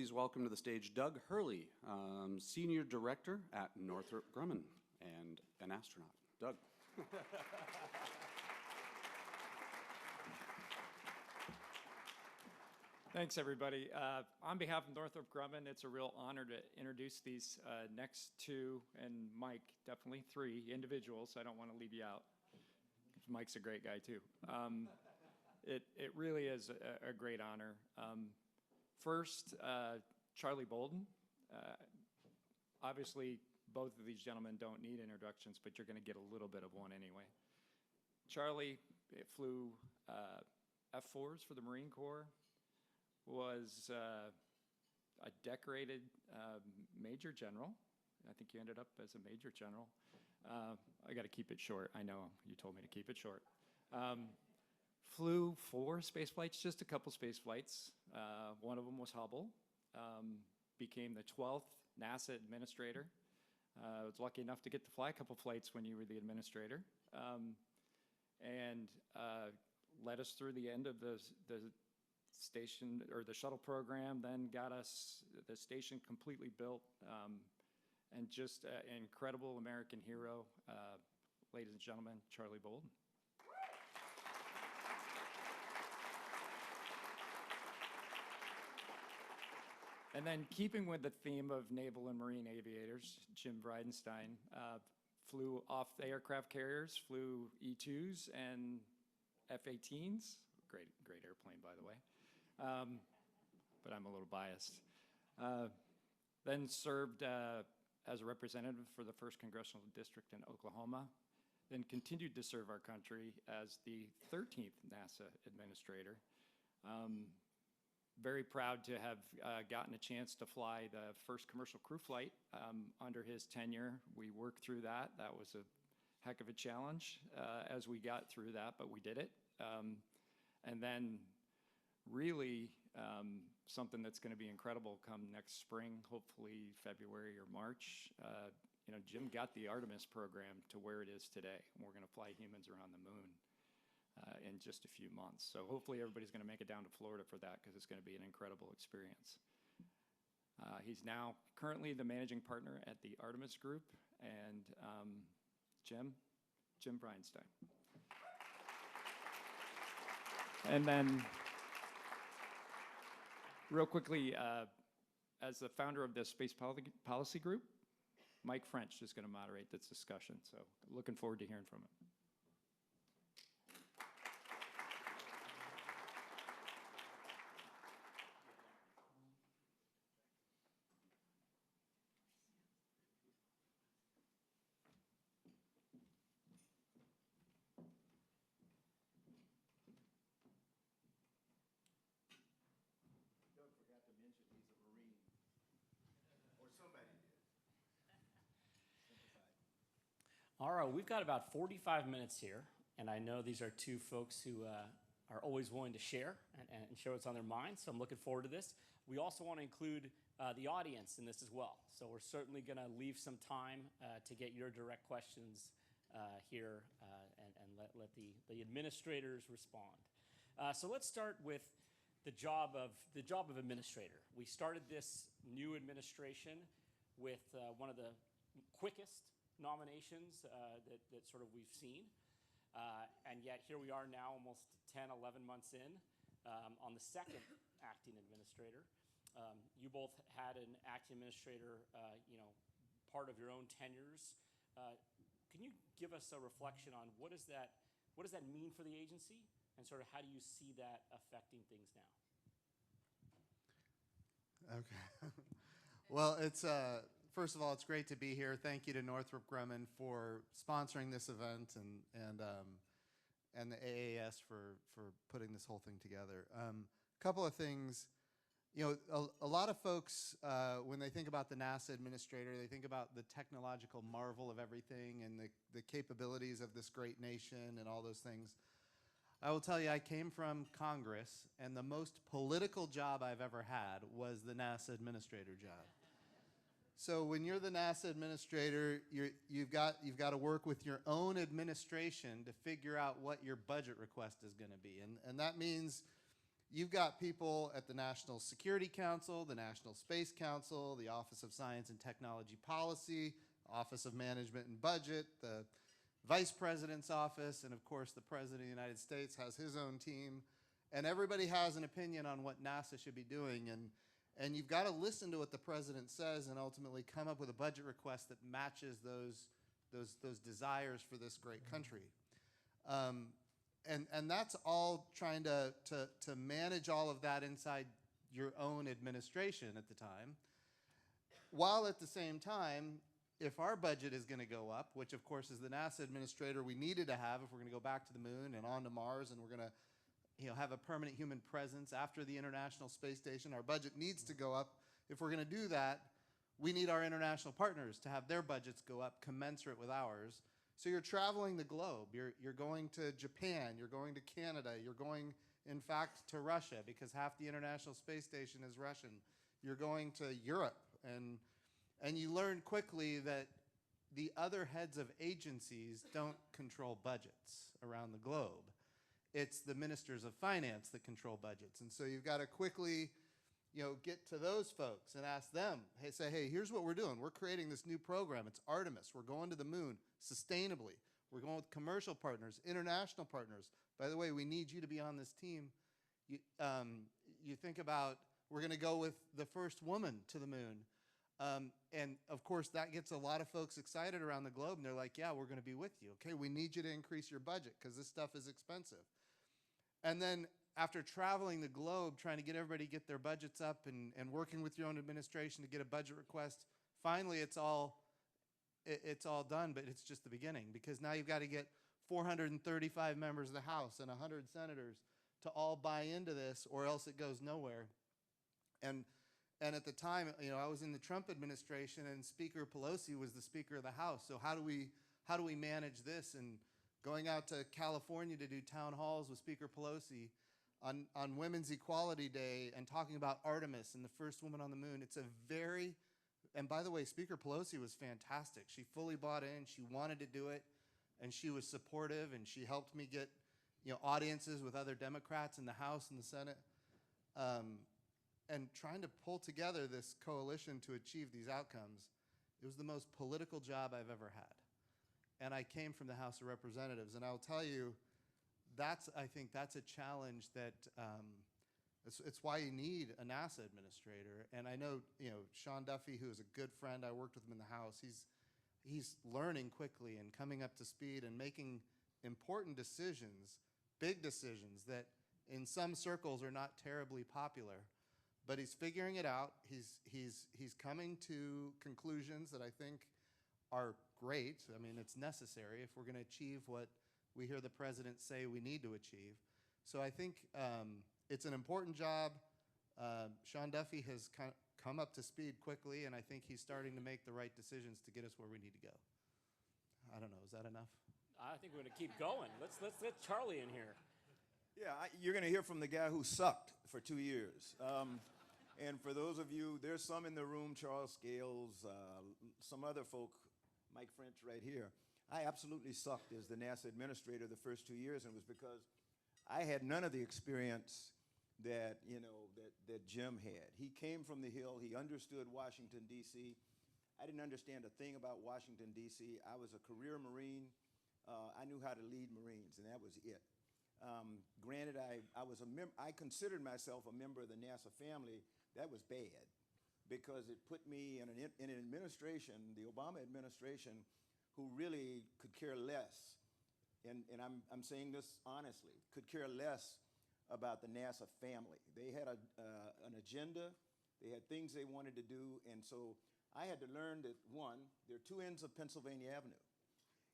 please welcome to the stage Doug Hurley, Senior Director at Northrop Grumman and an astronaut. Doug. Thanks, everybody. On behalf of Northrop Grumman, it's a real honor to introduce these next two, and Mike, definitely three individuals. I don't want to leave you out. Mike's a great guy, too. It really is a great honor. First, Charlie Bolden. Obviously, both of these gentlemen don't need introductions, but you're going to get a little bit of one anyway. Charlie flew F-4s for the Marine Corps, was a decorated Major General. I think you ended up as a Major General. I got to keep it short. I know you told me to keep it short. Flew 4 space flights, just a couple space flights. One of them was Hubble. Became the 12th NASA administrator. I was lucky enough to get to fly a couple flights when you were the administrator. And led us through the end of the station, or the shuttle program, then got us the station completely built. And just an incredible American hero, ladies and gentlemen, Charlie Bolden. And then keeping with the theme of naval and marine aviators, Jim Bridenstine flew off the aircraft carriers, flew E-2s and F-18s. Great airplane, by the way. But I'm a little biased. Then served as a representative for the 1st Congressional District in Oklahoma. Then continued to serve our country as the 13th NASA administrator. Very proud to have gotten a chance to fly the first commercial crew flight under his tenure. We worked through that. That was a heck of a challenge as we got through that, but we did it. And then really something that's going to be incredible come next spring, hopefully February or March. Jim got the Artemis program to where it is today. We're going to fly humans around the moon in just a few months. So hopefully everybody's going to make it down to Florida for that, because it's going to be an incredible experience. He's now currently the managing partner at the Artemis Group, and Jim Bridenstine. And then, real quickly, as the founder of the Space Policy Group, Mike French is going to moderate this discussion. So looking forward to hearing from him. All right, we've got about 45 minutes here, and I know these are two folks who are always willing to share and share what's on their minds, so I'm looking forward to this. We also want to include the audience in this as well, so we're certainly going to leave some time to get your direct questions here and let the administrators respond. So let's start with the job of administrator. We started this new administration with one of the quickest nominations that sort of we've seen, and yet here we are now almost 10, 11 months in on the 2nd acting administrator. You both had an acting administrator, part of your own tenures. Can you give us a reflection on what does that mean for the agency, and sort of how do you see that affecting things now? Okay. Well, it's first of all, it's great to be here. Thank you to Northrop Grumman for sponsoring this event, and the AAS for putting this whole thing together. Couple of things. A lot of folks, when they think about the NASA administrator, they think about the technological marvel of everything and the capabilities of this great nation and all those things. I will tell you, I came from Congress, and the most political job I've ever had was the NASA administrator job. So when you're the NASA administrator, you've got to work with your own administration to figure out what your budget request is going to be, and that means you've got people at the National Security Council, the National Space Council, the Office of Science and Technology Policy, Office of Management and Budget, the Vice President's office, and of course the President of the United States has his own team. And everybody has an opinion on what NASA should be doing. And you've got to listen to what the President says and ultimately come up with a budget request that matches those desires for this great country. And that's all trying to manage all of that inside your own administration at the time, while at the same time, if our budget is going to go up, which of course is the NASA administrator we needed to have if we're going to go back to the moon and on to Mars, and we're going to have a permanent human presence after the International Space Station, our budget needs to go up. If we're going to do that, we need our international partners to have their budgets go up commensurate with ours. So you're traveling the globe. You're going to Japan, you're going to Canada, you're going, in fact, to Russia, because half the International Space Station is Russian. You're going to Europe, and you learn quickly that the other heads of agencies don't control budgets around the globe. It's the ministers of finance that control budgets. And so you've got to quickly get to those folks and ask them, hey, here's what we're doing. We're creating this new program. It's Artemis. We're going to the moon sustainably. We're going with commercial partners, international partners. By the way, we need you to be on this team. You think about, we're going to go with the first woman to the moon. And of course, that gets a lot of folks excited around the globe, and they're like, yeah, we're going to be with you. Okay, we need you to increase your budget because this stuff is expensive. And then after traveling the globe, trying to get everybody to get their budgets up and working with your own administration to get a budget request, finally it's all done, but it's just the beginning, because now you've got to get 435 members of the House and 100 senators to all buy into this, or else it goes nowhere. And at the time, I was in the Trump administration, and Speaker Pelosi was the Speaker of the House. So how do we manage this? And going out to California to do town halls with Speaker Pelosi on Women's Equality Day and talking about Artemis and the first woman on the moon. And by the way, Speaker Pelosi was fantastic. She fully bought in. She wanted to do it, and she was supportive, and she helped me get audiences with other Democrats in the House and the Senate. And trying to pull together this coalition to achieve these outcomes, it was the most political job I've ever had. And I came from the House of Representatives, and I'll tell you, I think that's a challenge that it's why you need a NASA administrator. And I know, Sean Duffy, who is a good friend, I worked with him in the House, he's learning quickly and coming up to speed and making important decisions, big decisions that in some circles are not terribly popular. But he's figuring it out. He's coming to conclusions that I think are great. I mean, it's necessary if we're going to achieve what we hear the president say we need to achieve. So I think it's an important job. Sean Duffy has come up to speed quickly, and I think he's starting to make the right decisions to get us where we need to go. I don't know. Is that enough? I think we're going to keep going. Let's get Charlie in here. Yeah, you're going to hear from the guy who sucked for 2 years. And for those of you, there's some in the room, Charles Scales, some other folk, Mike French right here. I absolutely sucked as the NASA administrator the first 2 years, and it was because I had none of the experience that Jim had. He came from the Hill. He understood Washington, D.C. I didn't understand a thing about Washington, D.C. I was a career Marine. I knew how to lead Marines, and that was it. Granted, I considered myself a member of the NASA family. That was bad, because it put me in an administration, the Obama administration, who really could care less, and I'm saying this honestly, could care less about the NASA family. They had an agenda. They had things they wanted to do, and so I had to learn that, one, there are two ends of Pennsylvania Avenue,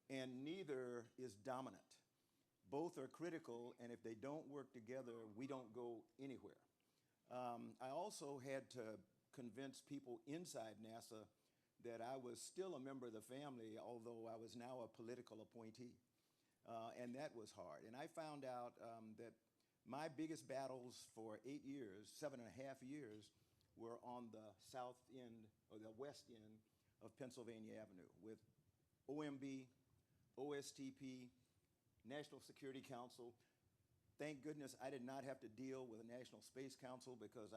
and neither is dominant. Both are critical, and if they don't work together, we don't go anywhere. I also had to convince people inside NASA that I was still a member of the family, although I was now a political appointee. And that was hard. And I found out that my biggest battles for 8 years, 7.5 years, were on the south end, or the west end of Pennsylvania Avenue, with OMB, OSTP, National Security Council, thank goodness I did not have to deal with a National Space Council, because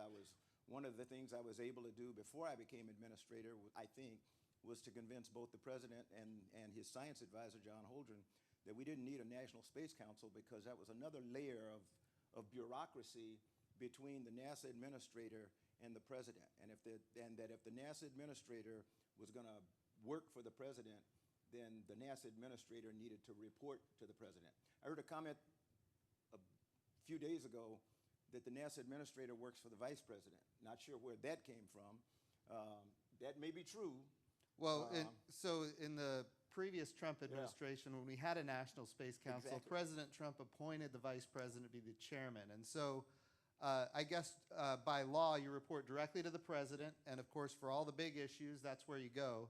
one of the things I was able to do before I became administrator, I think, was to convince both the president and his science advisor, John Holdren, that we didn't need a National Space Council, because that was another layer of bureaucracy between the NASA administrator and the president. And that if the NASA administrator was going to work for the president, then the NASA administrator needed to report to the president. I heard a comment a few days ago that the NASA administrator works for the vice president. Not sure where that came from. That may be true. Well, so in the previous Trump administration, when we had a National Space Council, Exactly. President Trump appointed the vice president to be the chairman. And so I guess by law, you report directly to the president. And of course, for all the big issues, that's where you go.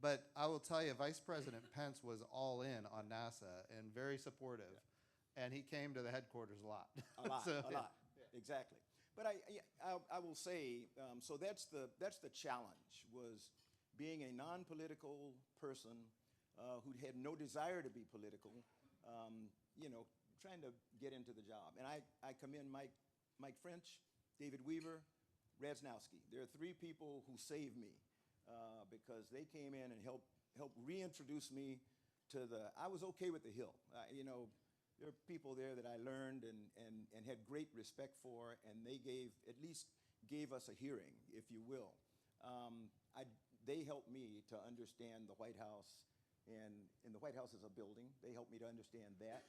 But I will tell you, Vice President Pence was all in on NASA and very supportive. And he came to the headquarters a lot. A lot, So, a lot, exactly. But I will say, so that's the challenge, was being a non-political person who had no desire to be political, trying to get into the job. And I commend Mike French, David Weaver, Raznowski. There are three people who saved me because they came in and helped reintroduce me to I was okay with the Hill. There are people there that I learned and had great respect for, and they at least gave us a hearing, if you will. They helped me to understand the White House, and the White House is a building. They helped me to understand that.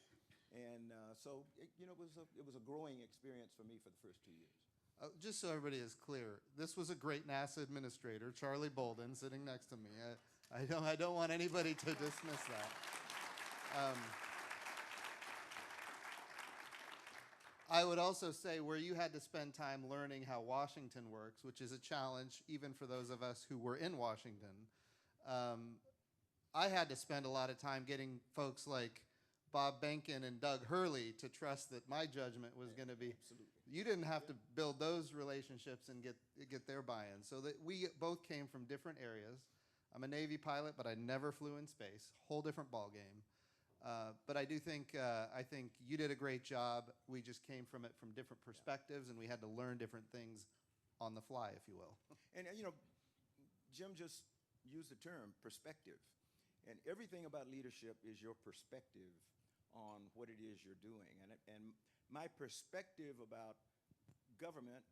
And so it was a growing experience for me for the first 2 years. just so everybody is clear, this was a great NASA administrator, Charlie Bolden, sitting next to me. I don't want anybody to dismiss that. I would also say where you had to spend time learning how Washington works, which is a challenge even for those of us who were in Washington. I had to spend a lot of time getting folks like Bob Benkin and Doug Hurley to trust that my judgment was going to be. Absolutely. You didn't have to build those relationships and get their buy-in. So that we both came from different areas. I'm a Navy pilot, but I never flew in space. Whole different ballgame. But I do think you did a great job. We just came from it from different perspectives, and we had to learn different things on the fly, if you will. And Jim just used the term perspective. And everything about leadership is your perspective on what it is you're doing. And my perspective about government,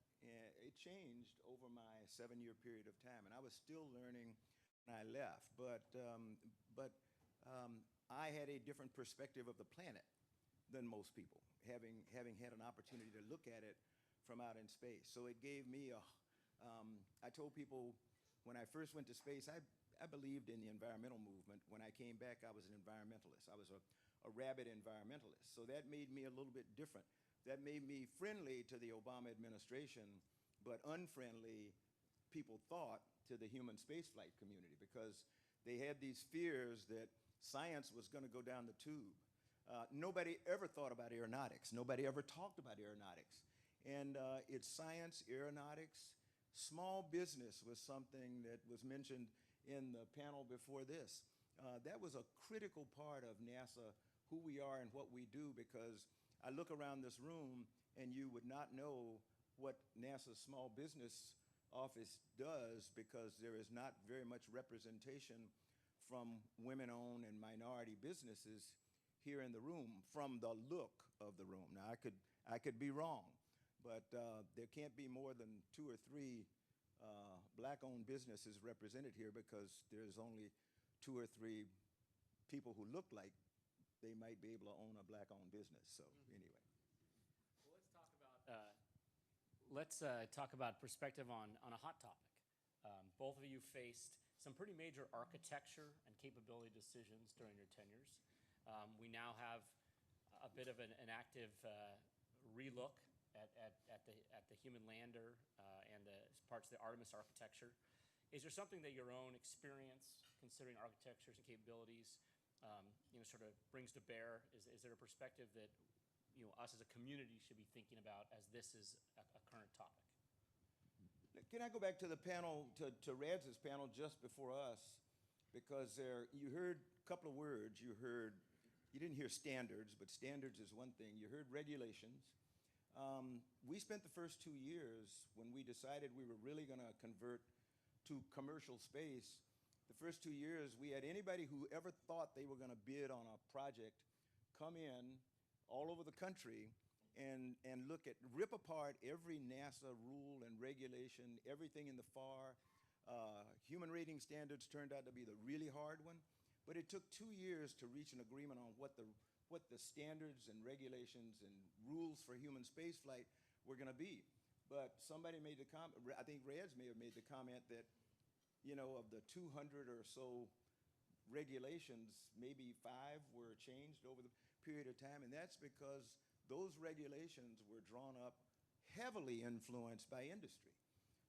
it changed over my 7-year period of time. And I was still learning when I left. But I had a different perspective of the planet than most people, having had an opportunity to look at it from out in space. So it gave me I told people when I first went to space, I believed in the environmental movement. When I came back, I was an environmentalist. I was a rabid environmentalist. So that made me a little bit different. That made me friendly to the Obama administration, but unfriendly, people thought, to the human spaceflight community, because they had these fears that science was going to go down the tube. Nobody ever thought about aeronautics. Nobody ever talked about aeronautics. And it's science, aeronautics. Small business was something that was mentioned in the panel before this. That was a critical part of NASA, who we are and what we do, because I look around this room and you would not know what NASA's Small Business Office does, because there is not very much representation from women-owned and minority businesses here in the room, from the look of the room. Now, I could be wrong, but there can't be more than 2 or 3 black-owned businesses represented here, because there's only 2 or 3 people who look like they might be able to own a black-owned business. So anyway. Well, let's talk about perspective on a hot topic. Both of you faced some pretty major architecture and capability decisions during your tenures. We now have a bit of an active relook at the human lander and the parts of the Artemis architecture. Is there something that your own experience, considering architectures and capabilities, sort of brings to bear? Is there a perspective that us as a community should be thinking about as this is a current topic? Can I go back to the panel, to Radz's panel just before us? Because you heard a couple of words. You heard you didn't hear standards, but standards is one thing. You heard regulations. We spent the first 2 years when we decided we were really going to convert to commercial space. The first 2 years, we had anybody who ever thought they were going to bid on a project come in all over the country and rip apart every NASA rule and regulation, everything in the FAR. Human rating standards turned out to be the really hard one, but it took 2 years to reach an agreement on what the standards and regulations and rules for human spaceflight were going to be. But somebody made the comment, I think Reds may have made the comment that, you know, of the 200 or so regulations, maybe 5 were changed over the period of time, and that's because those regulations were drawn up heavily influenced by industry.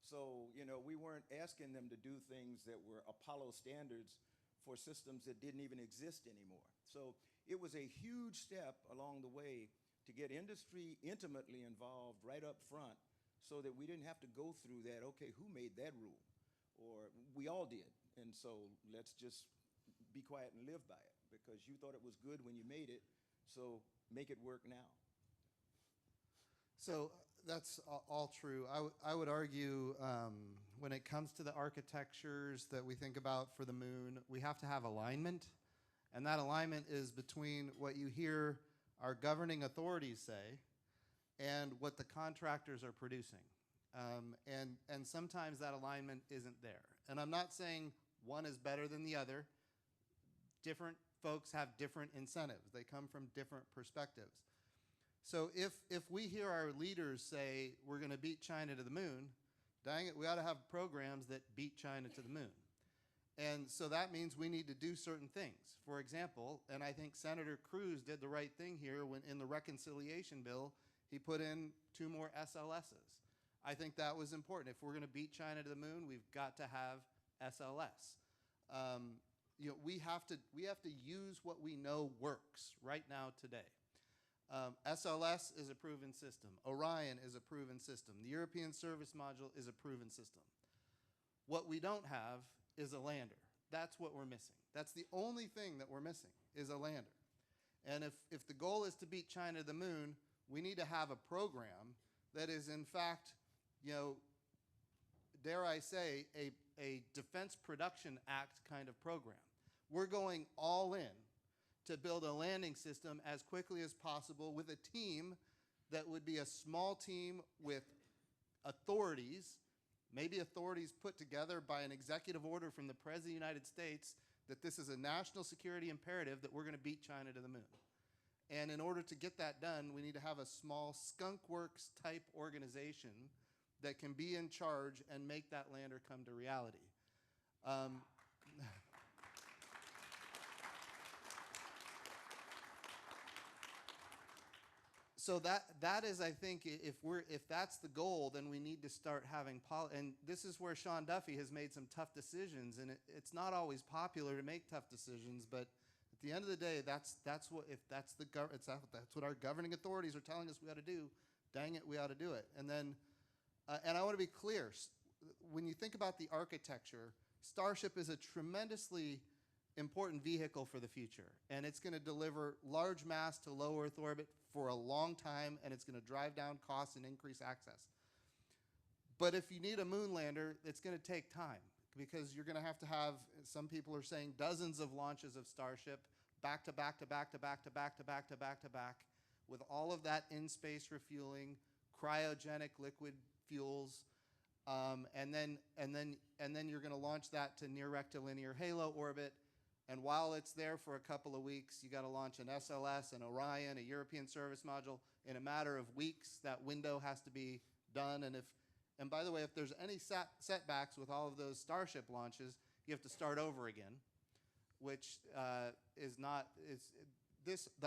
So, you know, we weren't asking them to do things that were Apollo standards for systems that didn't even exist anymore. So it was a huge step along the way to get industry intimately involved right up front so that we didn't have to go through that, okay, who made that rule? Or we all did, and so let's just be quiet and live by it because you thought it was good when you made it, so make it work now. So that's all true. I would argue when it comes to the architectures that we think about for the moon, we have to have alignment, and that alignment is between what you hear our governing authorities say and what the contractors are producing. And sometimes that alignment isn't there. And I'm not saying one is better than the other. Different folks have different incentives. They come from different perspectives. So if we hear our leaders say we're going to beat China to the moon, dang it, we ought to have programs that beat China to the moon. And so that means we need to do certain things. For example, and I think Senator Cruz did the right thing here when in the reconciliation bill, he put in 2 more SLSs. I think that was important. If we're going to beat China to the moon, we've got to have SLS. You know, we have to use what we know works right now today. SLS is a proven system. Orion is a proven system. The European Service Module is a proven system. What we don't have is a lander. That's what we're missing. That's the only thing that we're missing is a lander. And if the goal is to beat China to the moon, we need to have a program that is in fact, you know, dare I say, a Defense Production Act kind of program. We're going all in to build a landing system as quickly as possible with a team that would be a small team with authorities, maybe authorities put together by an executive order from the President of the United States that this is a national security imperative that we're going to beat China to the moon. And in order to get that done, we need to have a small skunk works type organization that can be in charge and make that lander come to reality. So that is, I think, if that's the goal, then we need to start having and this is where Sean Duffy has made some tough decisions, and it's not always popular to make tough decisions, but at the end of the day, that's what our governing authorities are telling us we ought to do. Dang it, we ought to do it. And then, and I want to be clear, when you think about the architecture, Starship is a tremendously important vehicle for the future, and it's going to deliver large mass to low Earth orbit for a long time, and it's going to drive down costs and increase access. But if you need a moon lander, it's going to take time because you're going to have, some people are saying, dozens of launches of Starship back to back to back to back to back to back to back to back with all of that in-space refueling, cryogenic liquid fuels, and then you're going to launch that to near rectilinear halo orbit. And while it's there for a couple of weeks, you got to launch an SLS, an Orion, a European Service Module. In a matter of weeks, that window has to be done. And by the way, if there's any setbacks with all of those Starship launches, you have to start over again, which the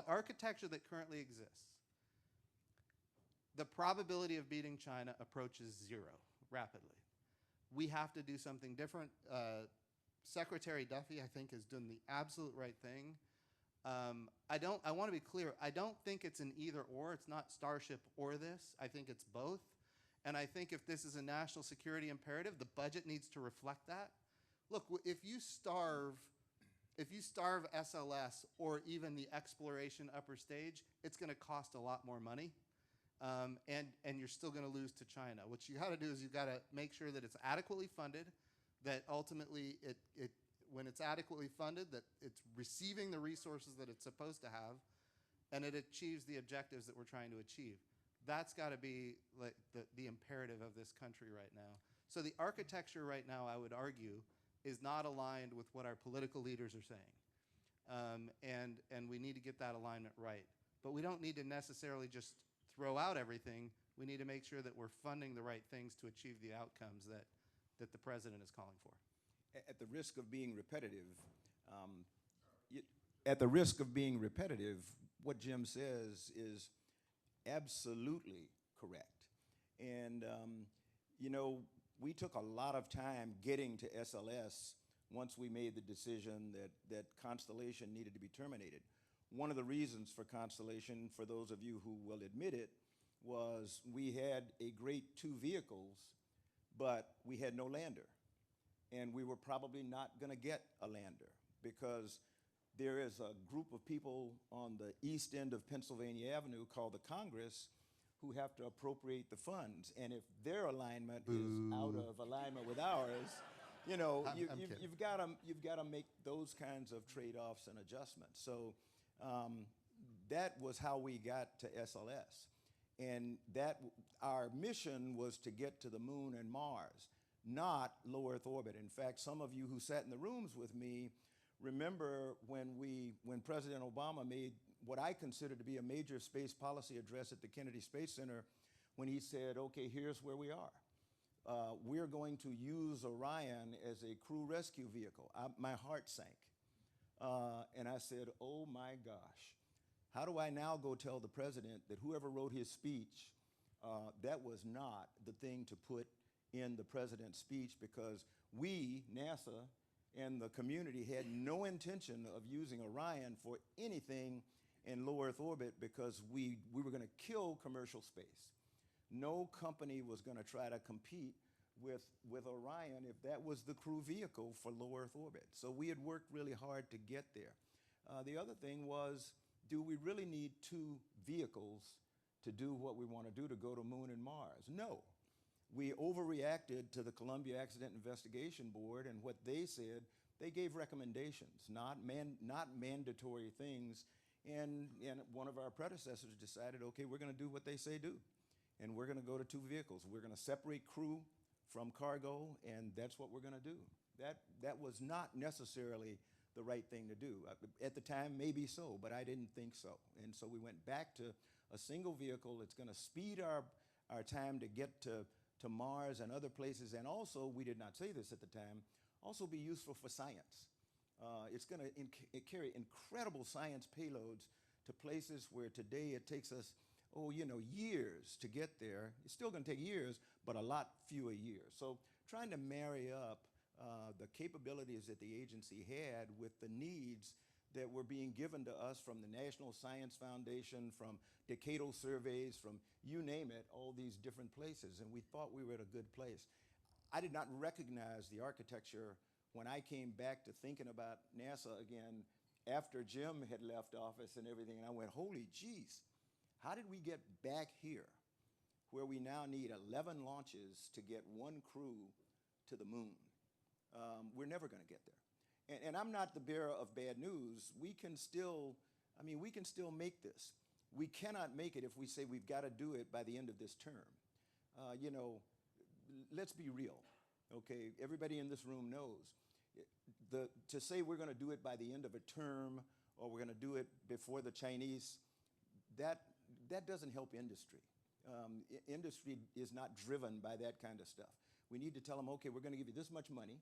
architecture that currently exists, the probability of beating China approaches 0 rapidly. We have to do something different. Secretary Duffy, I think, has done the absolute right thing. I want to be clear. I don't think it's an either or. It's not Starship or this. I think it's both. And I think if this is a national security imperative, the budget needs to reflect that. Look, if you starve if you starve SLS or even the exploration upper stage, it's going to cost a lot more money. And you're still going to lose to China. What you got to do is you got to make sure that it's adequately funded, that ultimately when it's adequately funded, that it's receiving the resources that it's supposed to have, and it achieves the objectives that we're trying to achieve. That's got to be like the imperative of this country right now. So the architecture right now, I would argue, is not aligned with what our political leaders are saying. And we need to get that alignment right. But we don't need to necessarily just throw out everything. We need to make sure that we're funding the right things to achieve the outcomes that the president is calling for. At the risk of being repetitive, what Jim says is absolutely correct. And, you know, we took a lot of time getting to SLS once we made the decision that Constellation needed to be terminated. One of the reasons for Constellation, for those of you who will admit it, was we had a great 2 vehicles, but we had no lander. And we were probably not going to get a lander because there is a group of people on the east end of Pennsylvania Avenue called the Congress who have to appropriate the funds. And if their alignment is out of alignment with ours, you know, you've got to make those kinds of trade-offs and adjustments. So that was how we got to SLS. And our mission was to get to the moon and Mars, not low Earth orbit. In fact, some of you who sat in the rooms with me remember when President Obama made what I consider to be a major space policy address at the Kennedy Space Center, when he said, okay, here's where we are. We're going to use Orion as a crew rescue vehicle. My heart sank. And I said, oh my gosh, how do I now go tell the president that whoever wrote his speech, that was not the thing to put in the president's speech, because we, NASA, and the community had no intention of using Orion for anything in low Earth orbit, because we were going to kill commercial space. No company was going to try to compete with Orion if that was the crew vehicle for low Earth orbit. So we had worked really hard to get there. The other thing was, do we really need 2 vehicles to do what we want to do, to go to Moon and Mars? No. We overreacted to the Columbia Accident Investigation Board, and what they said, they gave recommendations, not mandatory things. And one of our predecessors decided, okay, we're going to do what they say do. And we're going to go to 2 vehicles. We're going to separate crew from cargo, and that's what we're going to do. That was not necessarily the right thing to do. At the time, maybe so, but I didn't think so. And so we went back to a single vehicle. It's going to speed our time to get to Mars and other places, and also, we did not say this at the time, also be useful for science. It's going to carry incredible science payloads to places where today it takes us, years to get there. It's still going to take years, but a lot fewer years. So trying to marry up the capabilities that the agency had with the needs that were being given to us from the National Science Foundation, from decadal surveys, from you name it, all these different places. And we thought we were at a good place. I did not recognize the architecture when I came back to thinking about NASA again after Jim had left office and everything. And I went, holy jeez, how did we get back here where we now need 11 launches to get 1 crew to the moon? We're never going to get there. And I'm not the bearer of bad news. We can still make this. We cannot make it if we say we've got to do it by the end of this term. Let's be real, okay? Everybody in this room knows. To say we're going to do it by the end of a term, or we're going to do it before the Chinese, that doesn't help industry. Industry is not driven by that kind of stuff. We need to tell them, okay, we're going to give you this much money,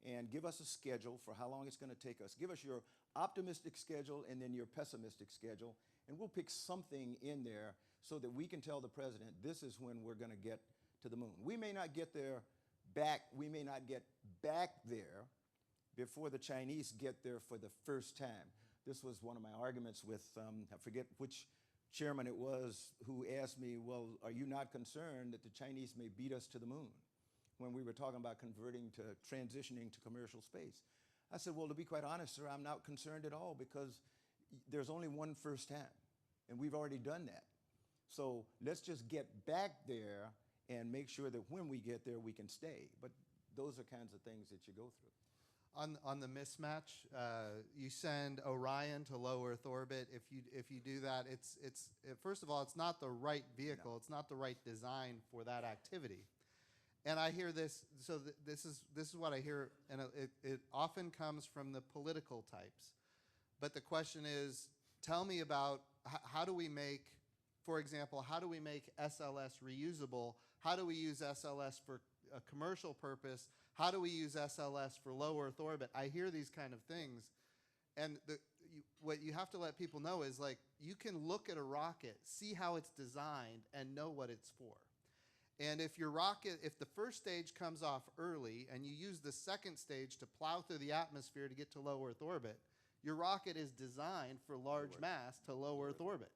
and give us a schedule for how long it's going to take us. Give us your optimistic schedule and then your pessimistic schedule, and we'll pick something in there so that we can tell the president this is when we're going to get to the moon. We may not get there we may not get back there before the Chinese get there for the first time. This was one of my arguments with, I forget which chairman it was, who asked me, well, are you not concerned that the Chinese may beat us to the moon, when we were talking about transitioning to commercial space? I said, well, to be quite honest, sir, I'm not concerned at all because there's only one first time, and we've already done that. So let's just get back there and make sure that when we get there, we can stay. But those are kinds of things that you go through. On the mismatch, you send Orion to low Earth orbit. If you do that, first of all, it's not the right vehicle. No. It's not the right design for that activity. And I hear this. So this is what I hear, and it often comes from the political types. But the question is, tell me about how do we make, for example, how do we make SLS reusable? How do we use SLS for a commercial purpose? How do we use SLS for low Earth orbit? I hear these kind of things. And what you have to let people know is, like, you can look at a rocket, see how it's designed, and know what it's for. And if the first stage comes off early and you use the second stage to plow through the atmosphere to get to low Earth orbit, your rocket is designed for large mass to low Earth orbit.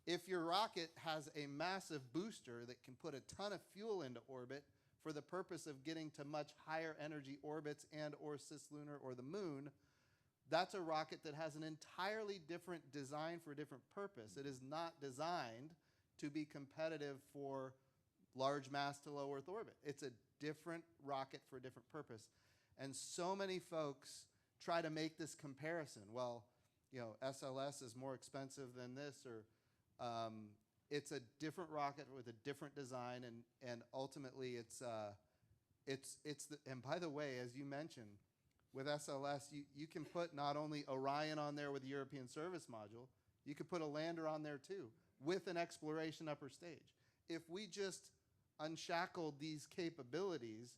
If your rocket has a massive booster that can put a ton of fuel into orbit for the purpose of getting to much higher energy orbits and or cislunar or the moon, that's a rocket that has an entirely different design for a different purpose. It is not designed to be competitive for large mass to low Earth orbit. It's a different rocket for a different purpose. And so many folks try to make this comparison. Well, SLS is more expensive than this, or it's a different rocket with a different design, and ultimately and by the way, as you mentioned, with SLS, you can put not only Orion on there with the European Service Module, you could put a lander on there too, with an exploration upper stage. If we just unshackled these capabilities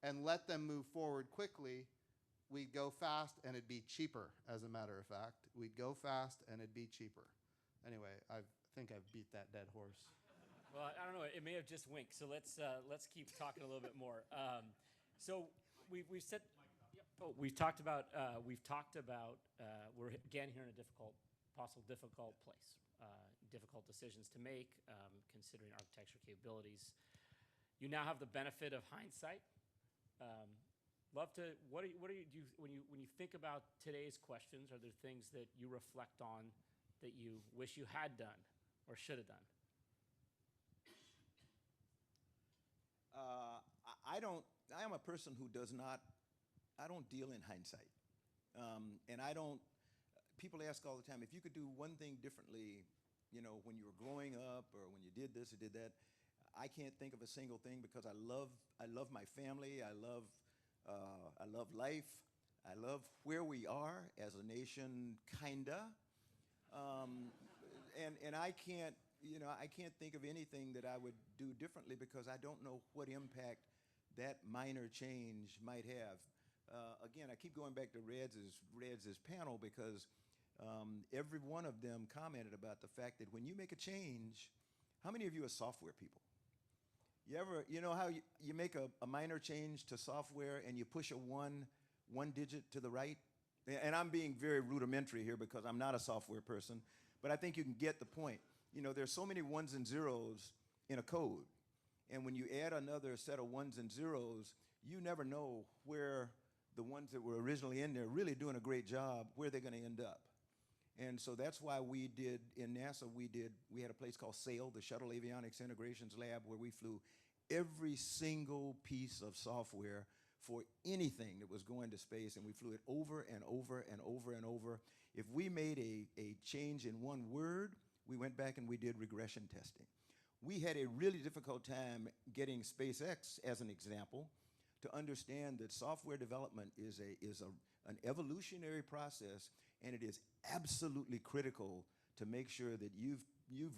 and let them move forward quickly, we'd go fast and it'd be cheaper, as a matter of fact. We'd go fast and it'd be cheaper. Anyway, I think I've beat that dead horse. Well, I don't know. It may have just winked. So let's keep talking a little bit more. So we've said, we've talked about we're again here in a difficult place, difficult decisions to make, considering architecture capabilities. You now have the benefit of hindsight. What do you when you think about today's questions? Are there things that you reflect on that you wish you had done or should have done? I am a person who I don't deal in hindsight. And people ask all the time, if you could do one thing differently, when you were growing up or when you did this or did that, I can't think of a single thing because I love my family. I love life. I love where we are as a nation, kinda. And I can't think of anything that I would do differently because I don't know what impact that minor change might have. Again, I keep going back to Red's panel because every one of them commented about the fact that when you make a change, how many of you are software people? You know how you make a minor change to software and you push a one digit to the right? And I'm being very rudimentary here because I'm not a software person, but I think you can get the point. There's so many ones and zeros in a code. And when you add another set of ones and zeros, you never know where the ones that were originally in there really doing a great job, where they're going to end up. And so that's why we did, in NASA, we had a place called SAIL, the Shuttle Avionics Integrations Lab, where we flew every single piece of software for anything that was going to space, and we flew it over and over and over and over. If we made a change in one word, we went back and we did regression testing. We had a really difficult time getting SpaceX, as an example, to understand that software development is an evolutionary process, and it is absolutely critical to make sure that you've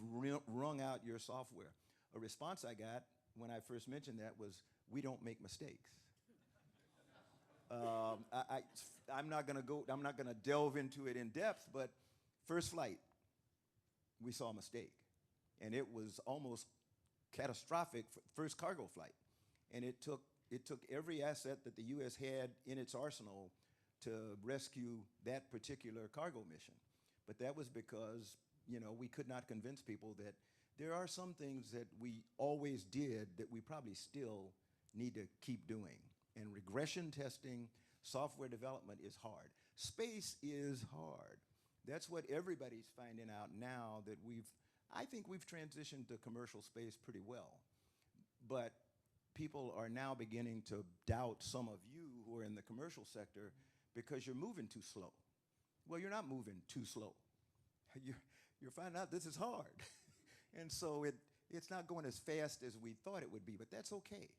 wrung out your software. A response I got when I first mentioned that was, "We don't make mistakes." I'm not going to delve into it in depth, but first flight, we saw a mistake, and it was almost catastrophic. First cargo flight, and it took every asset that the U.S. had in its arsenal to rescue that particular cargo mission. But that was because we could not convince people that there are some things that we always did that we probably still need to keep doing. And regression testing, software development is hard. Space is hard. That's what everybody's finding out now that I think we've transitioned to commercial space pretty well. But people are now beginning to doubt some of you who are in the commercial sector because you're moving too slow. Well, you're not moving too slow. You're finding out this is hard. And so it's not going as fast as we thought it would be, but that's okay.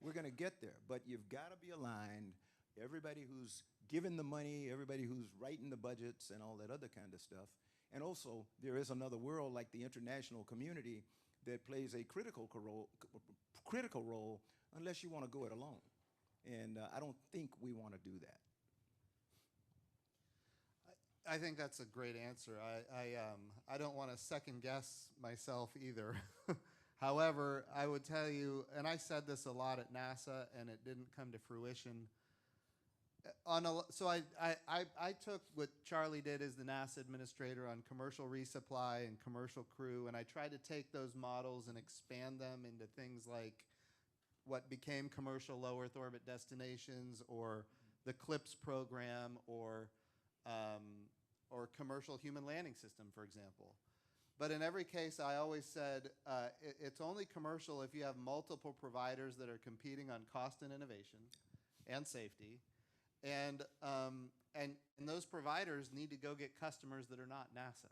We're going to get there. But you've got to be aligned. Everybody who's giving the money, everybody who's writing the budgets and all that other kind of stuff. And also, there is another world like the international community that plays a critical role unless you want to go it alone. And I don't think we want to do that. I think that's a great answer. I don't want to second guess myself either. However, I would tell you, and I said this a lot at NASA, and it didn't come to fruition. So I took what Charlie did as the NASA administrator on commercial resupply and commercial crew, and I tried to take those models and expand them into things like what became commercial low Earth orbit destinations, or the CLIPS program, or commercial human landing system, for example. But in every case, I always said it's only commercial if you have multiple providers that are competing on cost and innovation and safety. And those providers need to go get customers that are not NASA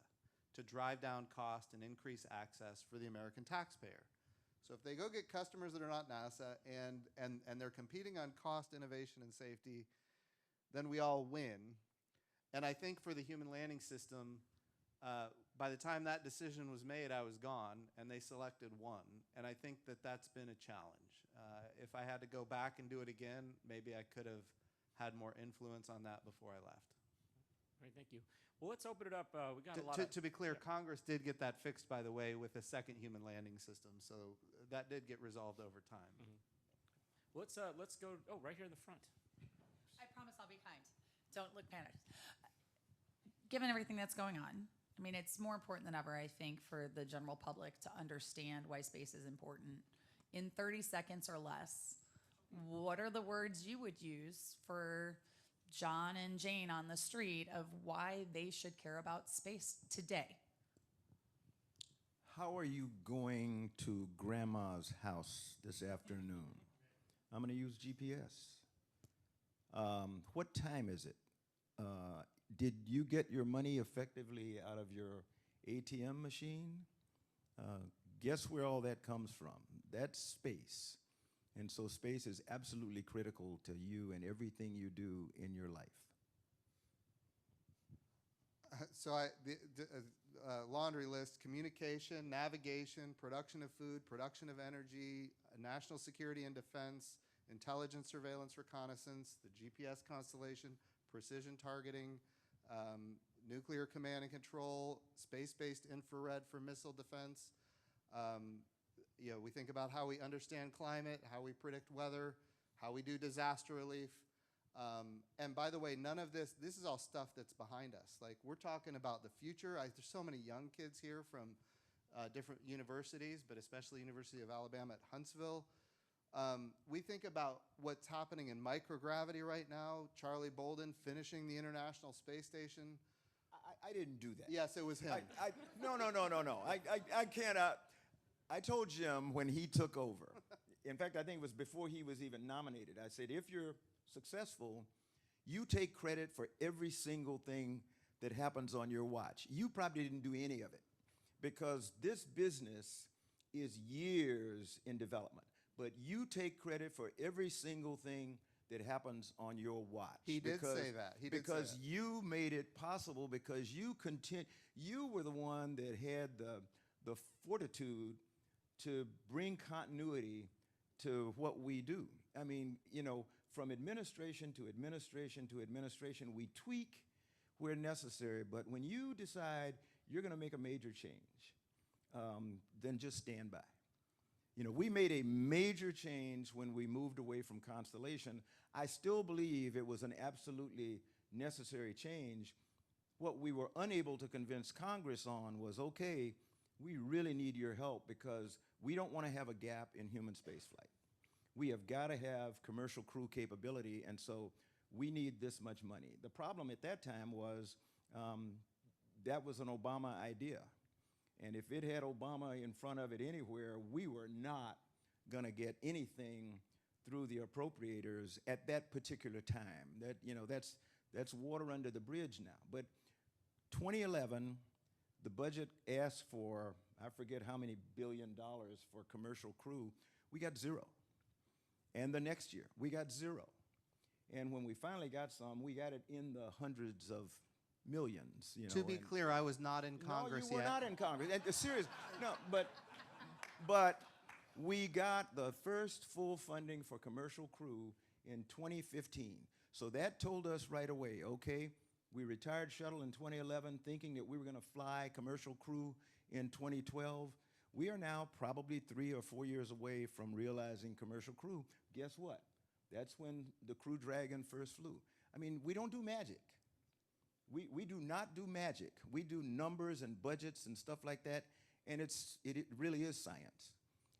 to drive down cost and increase access for the American taxpayer. So if they go get customers that are not NASA and they're competing on cost, innovation, and safety, then we all win. And I think for the human landing system, by the time that decision was made, I was gone, and they selected one. And I think that that's been a challenge. If I had to go back and do it again, maybe I could have had more influence on that before I left. All right, thank you. Well, let's open it up. We got a lot of... To be clear, Congress did get that fixed, by the way, with a second human landing system. So that did get resolved over time. Well, let's go, right here in the front. I promise I'll be kind. Don't look panicked. Given everything that's going on, I mean, it's more important than ever, I think, for the general public to understand why space is important. In 30 seconds or less, what are the words you would use for John and Jane on the street of why they should care about space today? How are you going to Grandma's house this afternoon? I'm going to use GPS. What time is it? Did you get your money effectively out of your ATM machine? Guess where all that comes from? That's space. And so space is absolutely critical to you and everything you do in your life. Laundry list: communication, navigation, production of food, production of energy, national security and defense, intelligence, surveillance, reconnaissance, the GPS constellation, precision targeting, nuclear command and control, space-based infrared for missile defense. We think about how we understand climate, how we predict weather, how we do disaster relief. And by the way, none of this is all stuff that's behind us. Like, we're talking about the future. There's so many young kids here from different universities, but especially University of Alabama at Huntsville. We think about what's happening in microgravity right now. Charlie Bolden finishing the International Space Station. I didn't do that. Yes, it was him. No. I can't. I told Jim when he took over. In fact, I think it was before he was even nominated. I said, if you're successful, you take credit for every single thing that happens on your watch. You probably didn't do any of it because this business is years in development. But you take credit for every single thing that happens on your watch. He did say that. Because you made it possible, because you were the one that had the fortitude to bring continuity to what we do. I mean, from administration to administration to administration, we tweak where necessary. But when you decide you're going to make a major change, then just stand by. We made a major change when we moved away from Constellation. I still believe it was an absolutely necessary change. What we were unable to convince Congress on was, okay, we really need your help because we don't want to have a gap in human spaceflight. We have got to have commercial crew capability, and so we need this much money. The problem at that time was that was an Obama idea. And if it had Obama in front of it anywhere, we were not going to get anything through the appropriators at that particular time. That, you know, that's water under the bridge now. But 2011, the budget asked for, I forget how many $1 billion for commercial crew. We got zero. And the next year, we got zero. And when we finally got some, we got it in the hundreds of millions. You know, To be clear, I was not in Congress no, you were yet. not in Congress. Serious. No, but we got the first full funding for commercial crew in 2015. So that told us right away, okay, we retired shuttle in 2011 thinking that we were going to fly commercial crew in 2012. We are now probably 3 or 4 years away from realizing commercial crew. Guess what? That's when the Crew Dragon first flew. I mean, we don't do magic. We do not do magic. We do numbers and budgets and stuff like that, and it really is science.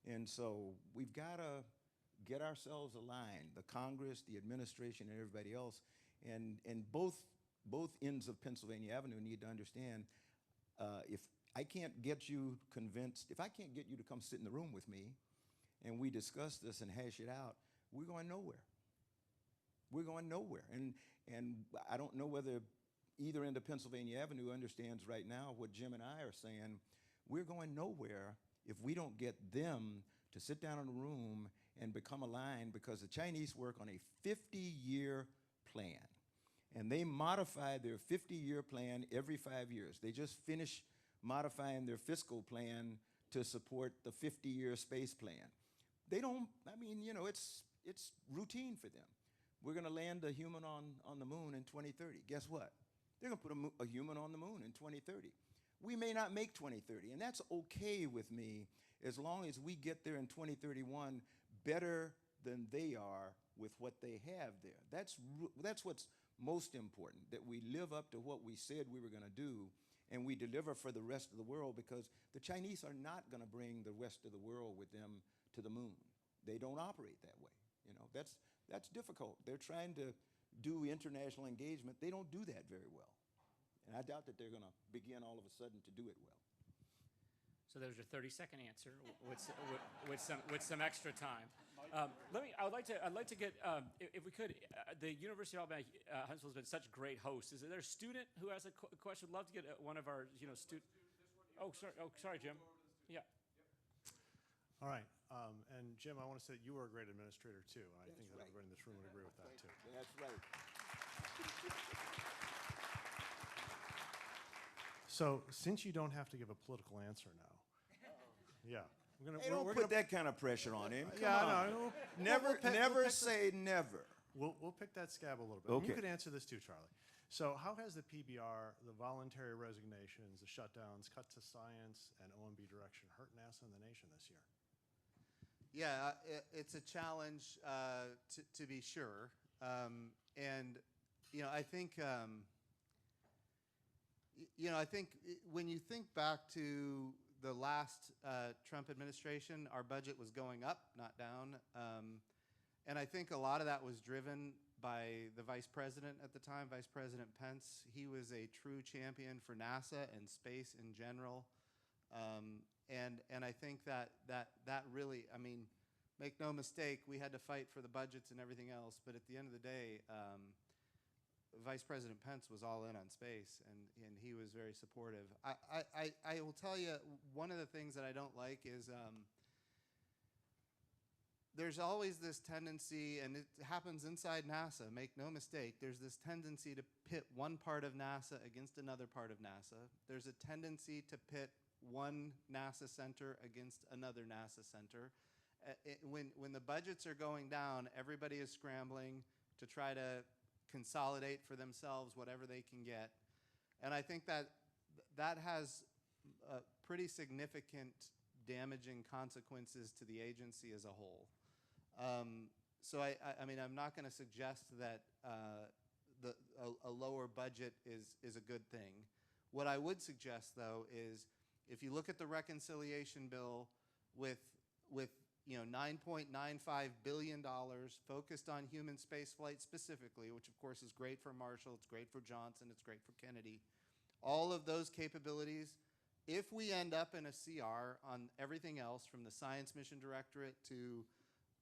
And so we've got to get ourselves aligned, the Congress, the administration, and everybody else. And both ends of Pennsylvania Avenue need to understand, if I can't get you convinced, if I can't get you to come sit in the room with me and we discuss this and hash it out, we're going nowhere. We're going nowhere. And I don't know whether either end of Pennsylvania Avenue understands right now what Jim and I are saying. We're going nowhere if we don't get them to sit down in a room and become aligned, because the Chinese work on a 50-year plan. And they modify their 50-year plan every 5 years. They just finished modifying their fiscal plan to support the 50-year space plan. They don't, I mean, you know, it's routine for them. We're going to land a human on the moon in 2030. Guess what? They're going to put a human on the moon in 2030. We may not make 2030, and that's okay with me as long as we get there in 2031 better than they are with what they have there. That's what's most important, that we live up to what we said we were going to do, and we deliver for the rest of the world, because the Chinese are not going to bring the rest of the world with them to the moon. They don't operate that way. You know, that's difficult. They're trying to do international engagement. They don't do that very well. And I doubt that they're going to begin all of a sudden to do it well. So there's your 30-second answer with some extra time. I'd like to get, if we could, the University of Alabama Huntsville has been such great hosts. Is there a student who has a question? Love to get one of our, students. Oh, sorry, Jim. Yeah. All right. And Jim, I want to say that you were a great administrator too. I think that everybody in this room would agree with that too. That's right. So since you don't have to give a political answer now, yeah. Hey, don't put that kind of pressure on him. Yeah, Come on. no. Never say never. We'll pick that scab a little bit. Okay. You could answer this too, Charlie. So how has the PBR, the voluntary resignations, the shutdowns, cut to science, and OMB direction hurt NASA and the nation this year? Yeah, it's a challenge to be sure. And, I think, I think when you think back to the last Trump administration, our budget was going up, not down. And I think a lot of that was driven by the vice president at the time, Vice President Pence. He was a true champion for NASA and space in general. And I think that really, I mean, make no mistake, we had to fight for the budgets and everything else, but at the end of the day, Vice President Pence was all in on space, and he was very supportive. I will tell you, one of the things that I don't like is there's always this tendency, and it happens inside NASA, make no mistake, there's this tendency to pit one part of NASA against another part of NASA. There's a tendency to pit one NASA center against another NASA center. When the budgets are going down, everybody is scrambling to try to consolidate for themselves whatever they can get. And I think that has pretty significant damaging consequences to the agency as a whole. So I mean, I'm not going to suggest that a lower budget is a good thing. What I would suggest, though, is if you look at the reconciliation bill with $9.95 billion focused on human spaceflight specifically, which of course is great for Marshall, it's great for Johnson, it's great for Kennedy. All of those capabilities, if we end up in a CR on everything else from the Science Mission Directorate to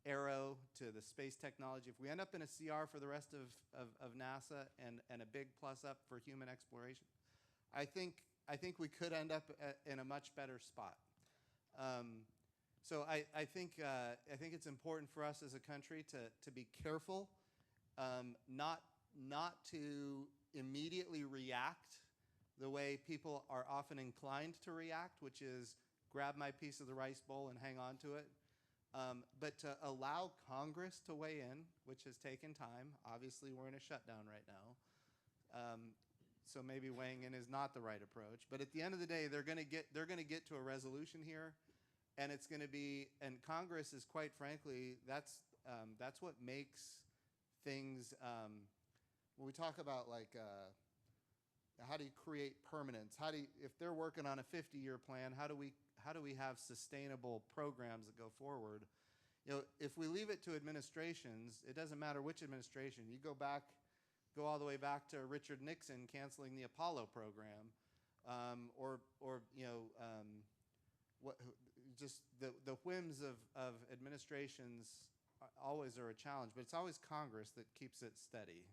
Aero to the space technology, if we end up in a CR for the rest of NASA and a big plus up for human exploration, I think we could end up in a much better spot. So I think it's important for us as a country to be careful, not to immediately react the way people are often inclined to react, which is grab my piece of the rice bowl and hang on to it, but to allow Congress to weigh in, which has taken time. Obviously, we're in a shutdown right now, so maybe weighing in is not the right approach. But at the end of the day, they're going to get to a resolution here. And it's going to be, and Congress is quite frankly, that's what makes things, when we talk about like, how do you create permanence? If they're working on a 50-year plan, how do we have sustainable programs that go forward? If we leave it to administrations, it doesn't matter which administration. You go all the way back to Richard Nixon canceling the Apollo program, just the whims of administrations always are a challenge, but it's always Congress that keeps it steady.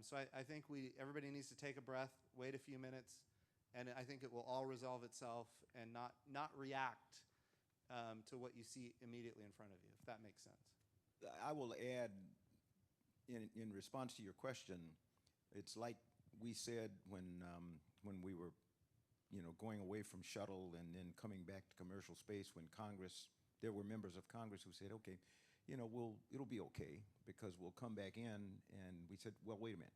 So I think everybody needs to take a breath, wait a few minutes, and I think it will all resolve itself and not react to what you see immediately in front of you, if that makes sense. I will add, in response to your question, it's like we said when we were going away from shuttle and then coming back to commercial space, when there were members of Congress who said, okay, it'll be okay because we'll come back in. And we said, well, wait a minute.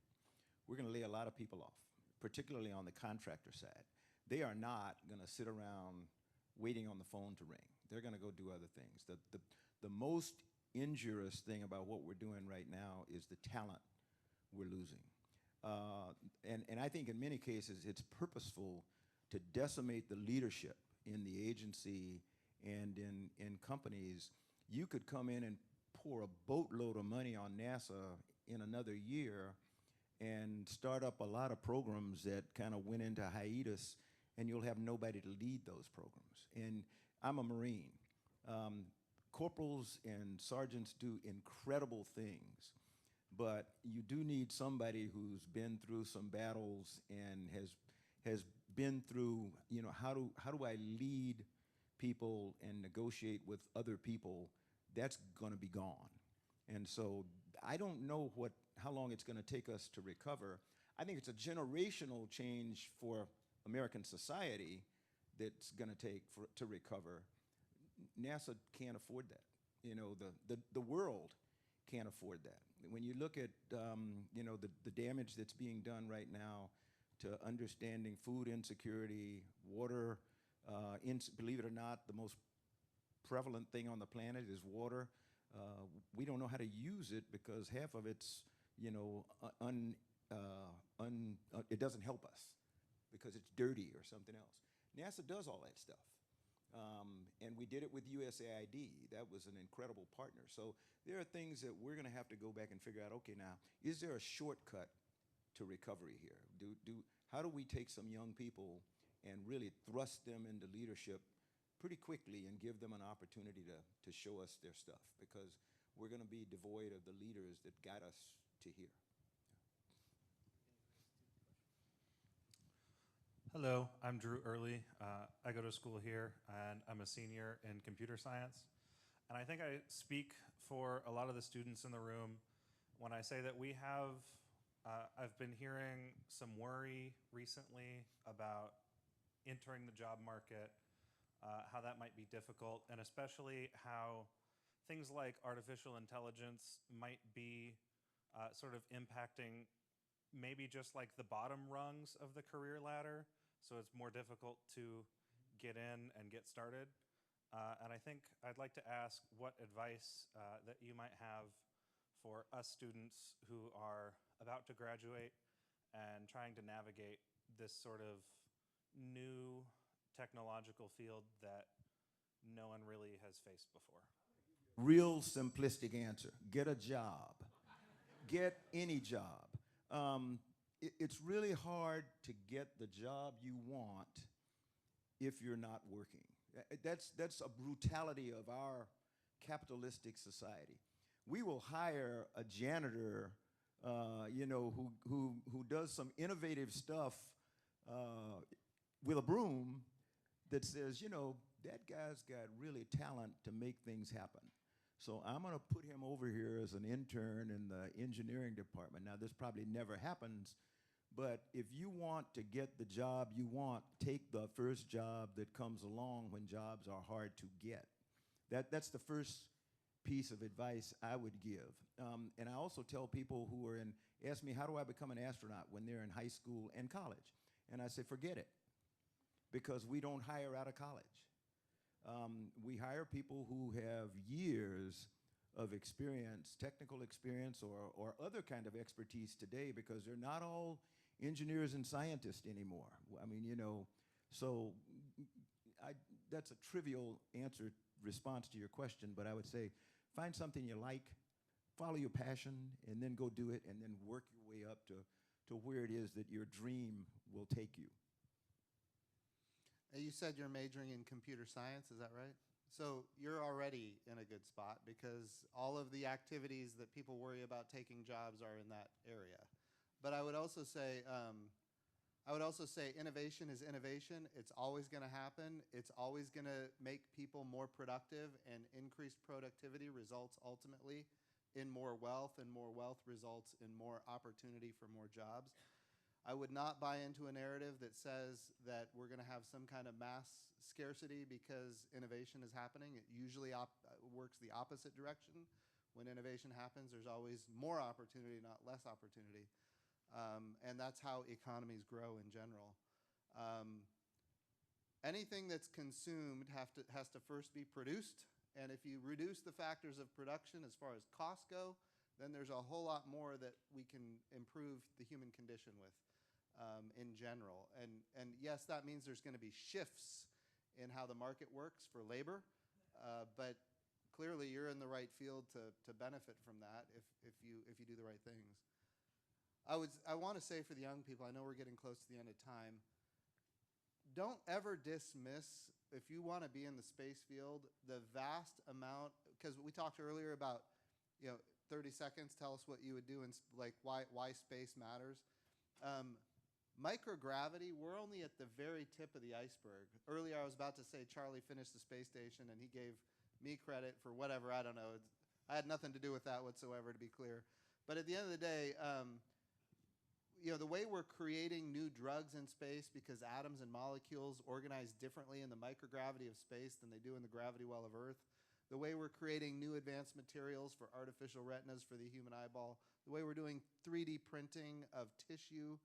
We're going to lay a lot of people off, particularly on the contractor side. They are not going to sit around waiting on the phone to ring. They're going to go do other things. The most injurious thing about what we're doing right now is the talent we're losing. And I think in many cases it's purposeful to decimate the leadership in the agency and in companies. You could come in and pour a boatload of money on NASA in another year and start up a lot of programs that kind of went into hiatus, and you'll have nobody to lead those programs. And I'm a Marine. Corporals and sergeants do incredible things, but you do need somebody who's been through some battles and has been through, how do I lead people and negotiate with other people? That's going to be gone. And so I don't know how long it's going to take us to recover. I think it's a generational change for American society that's going to take to recover. NASA can't afford that. The world can't afford that. When you look at the damage that's being done right now to understanding food insecurity, water, believe it or not, the most prevalent thing on the planet is water. We don't know how to use it because half of it's, it doesn't help us because it's dirty or something else. NASA does all that stuff. And we did it with USAID. That was an incredible partner. So there are things that we're going to have to go back and figure out, okay, now, is there a shortcut to recovery here? How do we take some young people and really thrust them into leadership pretty quickly and give them an opportunity to show us their stuff? Because we're going to be devoid of the leaders that got us to here. Hello, I'm Drew Early. I go to school here, and I'm a senior in computer science. And I think I speak for a lot of the students in the room when I say that I've been hearing some worry recently about entering the job market, how that might be difficult, and especially how things like artificial intelligence might be sort of impacting maybe just like the bottom rungs of the career ladder. So it's more difficult to get in and get started. And I think I'd like to ask what advice that you might have for us students who are about to graduate and trying to navigate this sort of new technological field that no one really has faced before? Real simplistic answer. Get a job. Get any job. It's really hard to get the job you want if you're not working. That's a brutality of our capitalistic society. We will hire a janitor, who does some innovative stuff with a broom that says, that guy's got really talent to make things happen. So I'm going to put him over here as an intern in the engineering department. Now, this probably never happens, but if you want to get the job you want, take the first job that comes along when jobs are hard to get. That's the first piece of advice I would give. And I also tell people who ask me, how do I become an astronaut when they're in high school and college? And I say, forget it, because we don't hire out of college. We hire people who have years of experience, technical experience, or other kind of expertise today, because they're not all engineers and scientists anymore. I mean, so that's a trivial response to your question, but I would say find something you like, follow your passion, and then go do it, and then work your way up to where it is that your dream will take you. You said you're majoring in computer science, is that right? So you're already in a good spot because all of the activities that people worry about taking jobs are in that area. But I would also say innovation is innovation. It's always going to happen. It's always going to make people more productive, and increased productivity results ultimately in more wealth, and more wealth results in more opportunity for more jobs. I would not buy into a narrative that says that we're going to have some kind of mass scarcity because innovation is happening. It usually works the opposite direction. When innovation happens, there's always more opportunity, not less opportunity. And that's how economies grow in general. Anything that's consumed has to first be produced. And if you reduce the factors of production as far as costs go, then there's a whole lot more that we can improve the human condition with in general. And yes, that means there's going to be shifts in how the market works for labor, but clearly you're in the right field to benefit from that if you do the right things. I want to say for the young people, I know we're getting close to the end of time, don't ever dismiss, if you want to be in the space field, the vast amount, because we talked earlier about 30 seconds, tell us what you would do and like why space matters. Microgravity, we're only at the very tip of the iceberg. Earlier I was about to say Charlie finished the space station and he gave me credit for whatever, I don't know. I had nothing to do with that whatsoever, to be clear. But at the end of the day, the way we're creating new drugs in space because atoms and molecules organize differently in the microgravity of space than they do in the gravity well of Earth, the way we're creating new advanced materials for artificial retinas for the human eyeball, the way we're doing 3D printing of tissue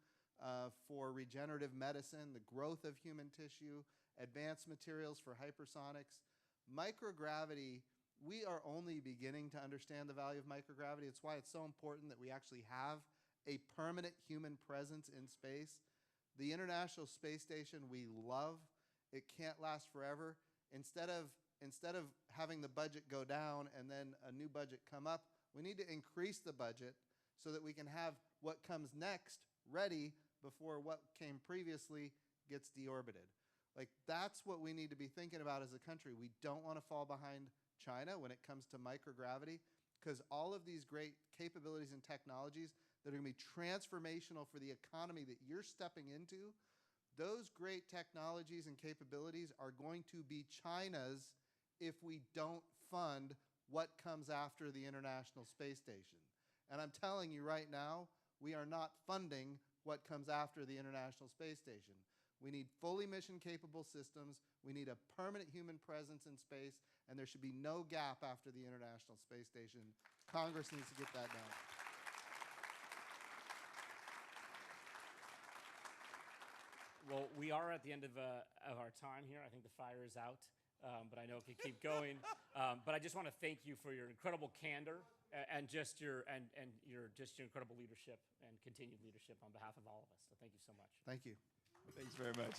for regenerative medicine, the growth of human tissue, advanced materials for hypersonics. Microgravity, we are only beginning to understand the value of microgravity. It's why it's so important that we actually have a permanent human presence in space. The International Space Station we love. It can't last forever. Instead of having the budget go down and then a new budget come up, we need to increase the budget so that we can have what comes next ready before what came previously gets deorbited. Like, that's what we need to be thinking about as a country. We don't want to fall behind China when it comes to microgravity, because all of these great capabilities and technologies that are going to be transformational for the economy that you're stepping into, those great technologies and capabilities are going to be China's if we don't fund what comes after the International Space Station. And I'm telling you right now, we are not funding what comes after the International Space Station. We need fully mission-capable systems. We need a permanent human presence in space, and there should be no gap after the International Space Station. Congress needs to get that done. Well, we are at the end of our time here. I think the fire is out, but I know it can keep going. But I just want to thank you for your incredible candor and just your incredible leadership and continued leadership on behalf of all of us. So thank you so much. Thank you. Thanks very much.